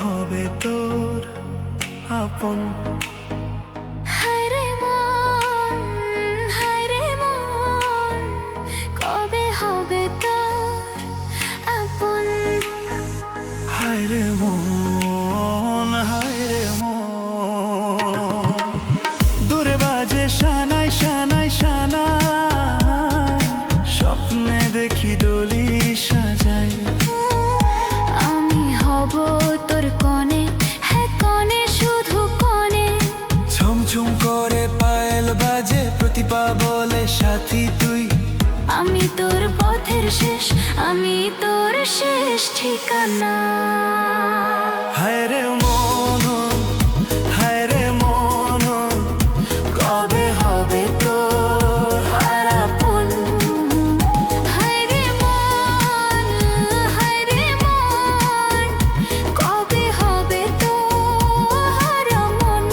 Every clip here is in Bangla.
হবে তোর আপন? হায়রে মন, হায়রে মন, কবে হবে তোর আপন? হায়রে মন, হায়রে মন, দূরে বাজে শানাই শানাই শানাই, স্বপ্নে দেখি ডলি সাজাই। আমি হব তোর কনে, হ্যাঁ কনে, শুধু কনে। ঝুমঝুম করে পায়েল বাজে, প্রতিভা বলে সাথী তুই। আমি তোর পথের শেষ, আমি তোর শেষ ঠিকানা। হায়রে মন, হায়রে মন, কবে হবে তোর আপন? হায়রে মন, হায়রে মন, কবে হবে তোর মন?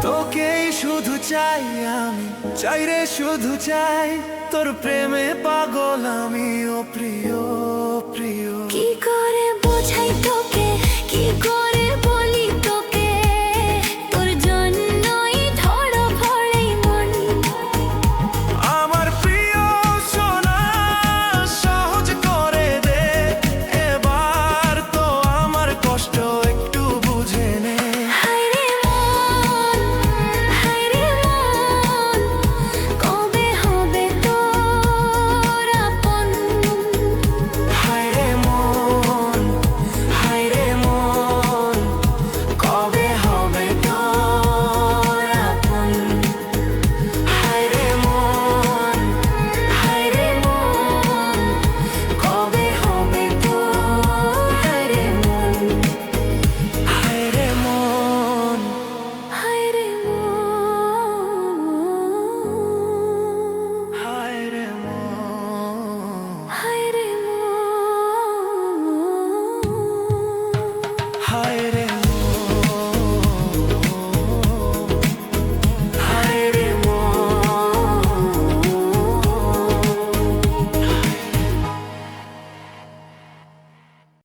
তোকেই শুধু চাই আমি, চাই রে শুধু চাই, তোর প্রেমে পাগল আমি, ও প্রিয় প্রিয়।